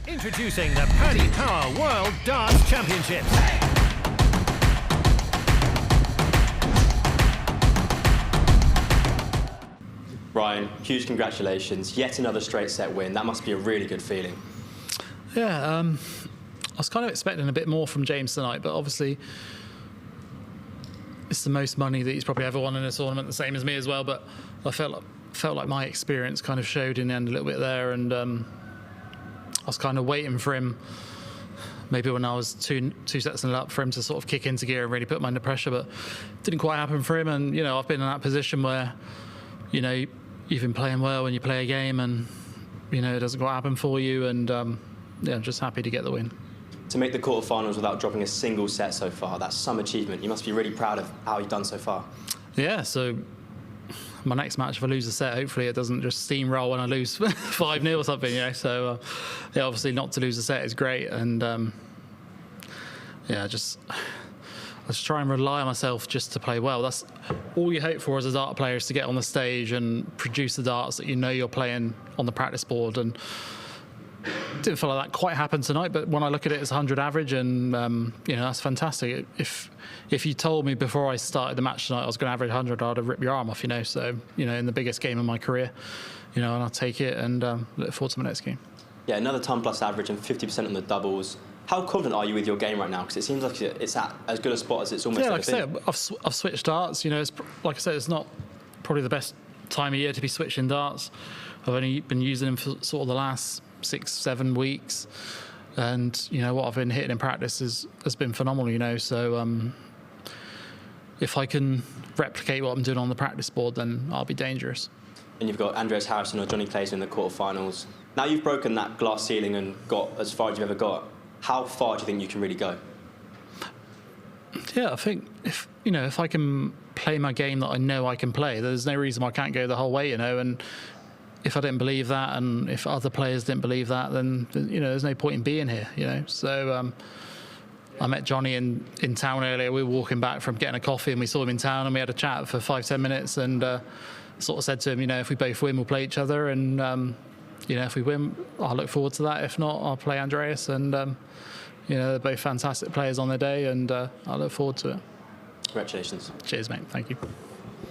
Introducing the Paddy Power World Darts Championship. Ryan, huge congratulations. Yet another straight set win. That must be a really good feeling. Yeah, I was kind of expecting a bit more from James tonight, but obviously it's the most money that he's probably ever won in a tournament, the same as me as well. But I felt like my experience kind of showed in the end a little bit there, and I was kind of waiting for him, maybe when I was two sets and up, for him to sort of kick into gear and really put me under pressure, but it didn't quite happen for him. And, you know, I've been in that position where, you know, you've been playing well and you play a game and, you know, it doesn't quite happen for you. And, yeah, I'm just happy to get the win. To make the quarterfinals without dropping a single set so far, that's some achievement. You must be really proud of how you've done so far. Yeah, so my next match, if I lose a set, hopefully it doesn't just steamroll when I lose 5-0 or something, you know. So, yeah, obviously not to lose a set is great. And, yeah, I just try and rely on myself just to play well. That's all you hope for as a dart player, is to get on the stage and produce the darts that you know you're playing on the practice board. And didn't feel like that quite happened tonight, but when I look at it, it's 100 average, and you know, that's fantastic. If you told me before I started the match tonight I was going to average 100, I'd have ripped your arm off, you know. So, you know, in the biggest game of my career, you know, and I'll take it, and look forward to my next game. Yeah, another ton-plus average and 50% on the doubles. How confident are you with your game right now? Because it seems like it's at as good a spot as it's almost ever been. Like I say, I've switched darts. You know, it's, like I said, it's not probably the best time of year to be switching darts. I've only been using them for sort of the last 6-7 weeks, and you know what I've been hitting in practice has been phenomenal, you know. So if I can replicate what I'm doing on the practice board, then I'll be dangerous. And you've got Andreas Harrison or Johnny Clayton in the quarterfinals. Now you've broken that glass ceiling and got as far as you've ever got. How far do you think you can really go? Yeah, I think if I can play my game that I know I can play, there's no reason I can't go the whole way, you know. And if I didn't believe that, and if other players didn't believe that, then, you know, there's no point in being here, you know. So I met Johnny in town earlier. We were walking back from getting a coffee, and we saw him in town, and we had a chat for 5-10 minutes, and sort of said to him, you know, if we both win, we'll play each other, and you know, if we win, I'll look forward to that. If not, I'll play Andreas, and you know, they're both fantastic players on their day, and I look forward to it. Congratulations. Cheers, mate. Thank you.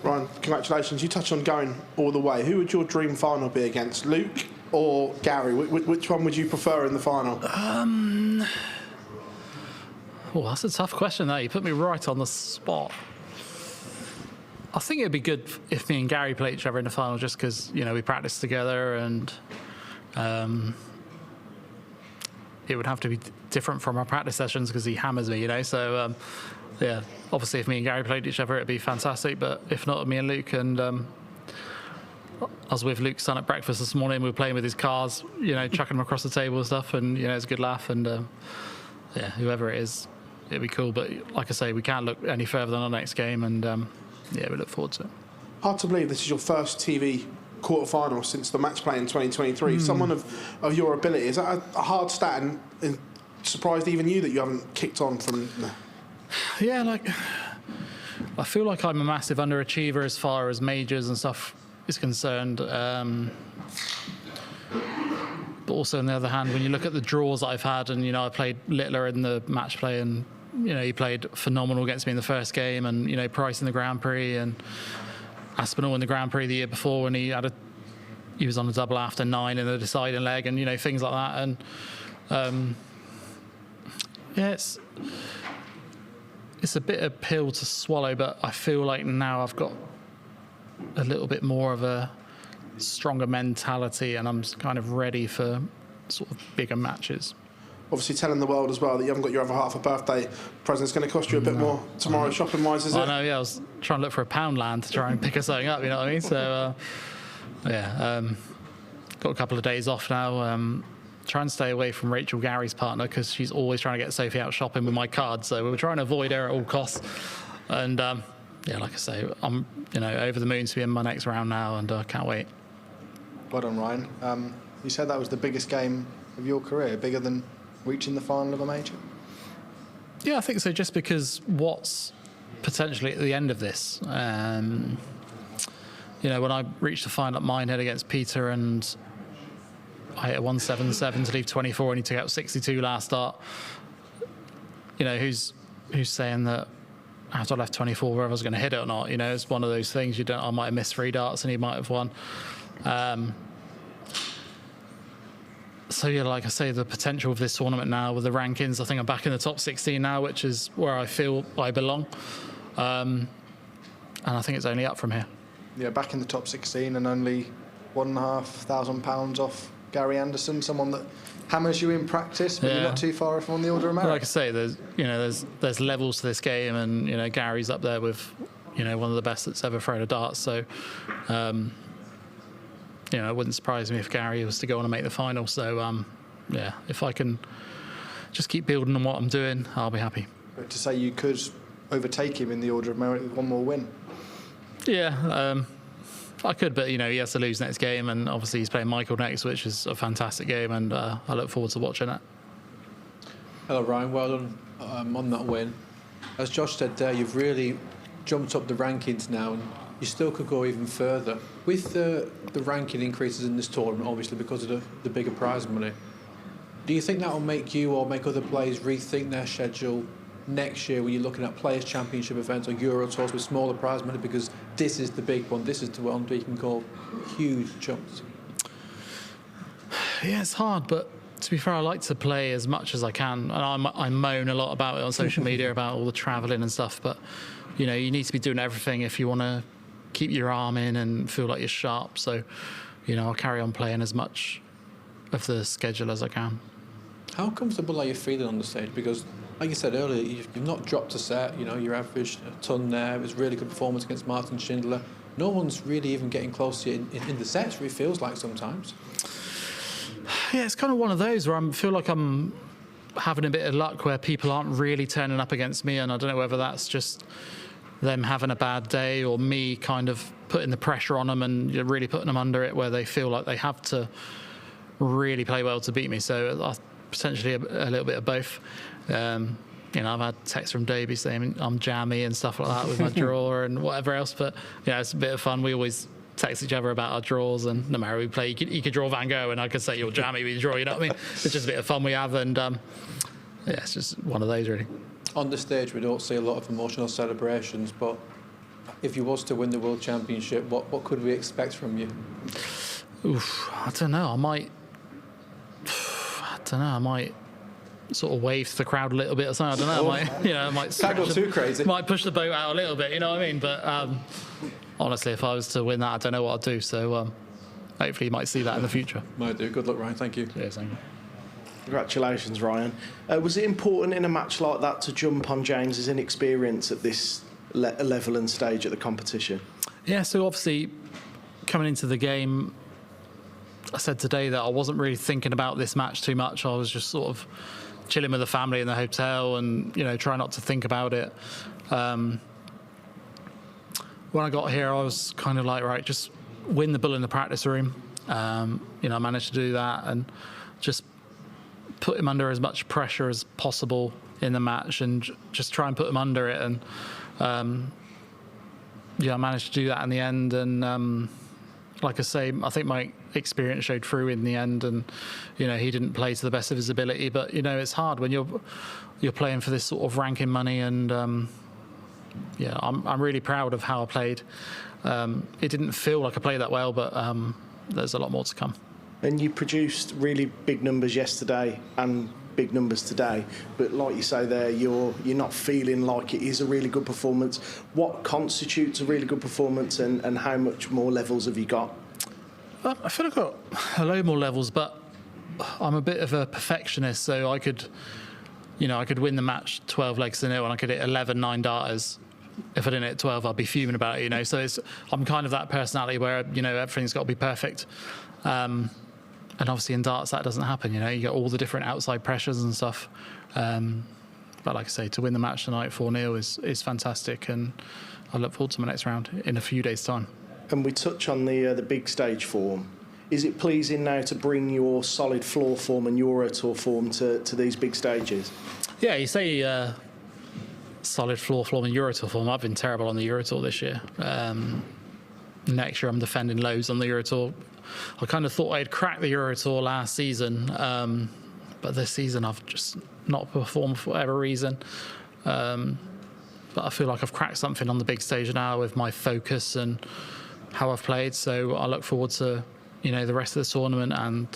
Ryan, congratulations. You touched on going all the way. Who would your dream final be against, Luke or Gary? Which one would you prefer in the final? Oh, that's a tough question, that. You put me right on the spot. I think it'd be good if me and Gary play each other in the final, just because, you know, we practice together, and it would have to be different from our practice sessions because he hammers me, you know. So, yeah, obviously if me and Gary played each other, it'd be fantastic. But if not, me and Luke. And I was with Luke's son at breakfast this morning. We were playing with his cars, you know, chucking them across the table and stuff. And, you know, it's a good laugh. And, yeah, whoever it is, it'd be cool. But like I say, we can't look any further than our next game. And, yeah, we look forward to it. Hard to believe this is your first TV quarter-final since the match play in 2023. Someone of your ability, is that a hard stat, and surprised even you that you haven't kicked on from... Yeah, like, I feel like I'm a massive underachiever as far as majors and stuff is concerned. But also, on the other hand, when you look at the draws that I've had, and, you know, I played Littler in the match play, and, you know, he played phenomenal against me in the first game, and, you know, Price in the Grand Prix, and Aspinall in the Grand Prix the year before when he was on a double after 9 in the deciding leg, and, you know, things like that. And yeah, it's a bit of a pill to swallow, but I feel like now I've got a little bit more of a stronger mentality, and I'm kind of ready for sort of bigger matches. Obviously telling the world as well that you haven't got your other half a birthday present. It's going to cost you a bit more tomorrow shopping-wise, is it? I know, yeah. I was trying to look for a Poundland to try and pick her something up, you know what I mean? So, yeah, got a couple of days off now. Try and stay away from Rachel, Gary's partner, because she's always trying to get Sophie out shopping with my card. So we were trying to avoid her at all costs. And, yeah, like I say, I'm, you know, over the moon to be in my next round now, and I can't wait. Well done, Ryan. You said that was the biggest game of your career, bigger than reaching the final of a major? Yeah, I think so, just because what's potentially at the end of this. You know, when I reached the final at Minehead against Peter, and I hit a 177 to leave 24 and he took out 62 last start. You know, who's saying that after I left 24 whether I was going to hit it or not? You know, it's one of those things. I might have missed 3 darts and he might have won. So yeah, like I say, the potential of this tournament now with the rankings, I think I'm back in the top 16 now, which is where I feel I belong. And I think it's only up from here. Yeah, back in the top 16 and only £1,500 off Gary Anderson, someone that hammers you in practice, but you're not too far from on the order of merit. Like I say, there's levels to this game, and you know Gary's up there with one of the best that's ever thrown a dart. So it wouldn't surprise me if Gary was to go on and make the final. So if I can just keep building on what I'm doing, I'll be happy. But to say you could overtake him in the order of merit with one more win. Yeah. I could, but he has to lose next game, and obviously he's playing Michael next, which is a fantastic game, and I look forward to watching it. Hello, Ryan. Well done on that win. As Josh said there, you've really jumped up the rankings now, and you still could go even further. With the ranking increases in this tournament, obviously because of the bigger prize money, do you think that will make you or make other players rethink their schedule next year when you're looking at Players' Championship events or Euro Tours with smaller prize money, because this is the big one, this is the one where you can go huge chunks? Yeah, it's hard, but to be fair, I like to play as much as I can, and I moan a lot about it on social media about all the travelling and stuff, but you need to be doing everything if you want to keep your arm in and feel like you're sharp. So I'll carry on playing as much of the schedule as I can. How comfortable are you feeling on the stage? Because like you said earlier, you've not dropped a set. You averaged a ton there. It was a really good performance against Martin Schindler. No one's really even getting close to you in the sets, it feels like sometimes. Yeah, it's kind of one of those where I feel like I'm having a bit of luck where people aren't really turning up against me, and I don't know whether that's just them having a bad day or me kind of putting the pressure on them and really putting them under it, where they feel like they have to really play well to beat me. So potentially a little bit of both. I've had texts from Davey saying I'm jammy and stuff like that with my draw and whatever else, but it's a bit of fun. We always text each other about our draws, and no matter who we play, you could draw Van Gogh and I could say you're jammy with your draw, you know what I mean? It's just a bit of fun we have, and it's just one of those really. On the stage we don't see a lot of emotional celebrations, but if you was to win the World Championship, what could we expect from you? I don't know, I might sort of wave to the crowd a little bit or something. I don't know. I might can't go too crazy. Might push the boat out a little bit. You know what I mean? But honestly, if I was to win that, I don't know what I'd do. So hopefully, you might see that in the future. Might do. Good luck, Ryan. Thank you. Yeah, thank you. Congratulations, Ryan. Was it important in a match like that to jump on James's inexperience at this level and stage at the competition? Yeah. So obviously, coming into the game, I said today that I wasn't really thinking about this match too much. I was just sort of chilling with the family in the hotel and, try not to think about it. When I got here, I was kind of like, right, just win the bull in the practice room. I managed to do that and just put him under as much pressure as possible in the match and just try and put him under it. And, I managed to do that in the end. And, like I say, I think my experience showed through in the end, and he didn't play to the best of his ability. But it's hard when you're playing for this sort of ranking money, and I'm really proud of how I played. It didn't feel like I played that well, but there's a lot more to come. And you produced really big numbers yesterday and big numbers today, but like you say there, you're not feeling like it is a really good performance. What constitutes a really good performance, and how much more levels have you got? I feel I've got a load more levels, but I'm a bit of a perfectionist, so I could win the match 12 legs to nil, and I could hit 11 9-darters. If I didn't hit 12, I'd be fuming about it, So I'm kind of that personality where everything's got to be perfect. And obviously in darts that doesn't happen. You get all the different outside pressures and stuff. But like I say, to win the match tonight 4-0 is fantastic, and I look forward to my next round in a few days' time. And we touch on the big stage form. Is it pleasing now to bring your solid floor form and Euro Tour form to these big stages? Yeah, you say solid floor form and Euro Tour form. I've been terrible on the Euro Tour this year. Next year I'm defending loads on the Euro Tour. I kind of thought I'd cracked the Euro Tour last season, but this season I've just not performed for whatever reason. But I feel like I've cracked something on the big stage now with my focus and how I've played. So I look forward to, the rest of the tournament and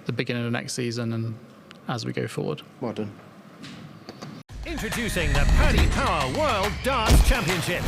the beginning of next season and as we go forward. Well done. Introducing the Paddy Power World Darts Championship.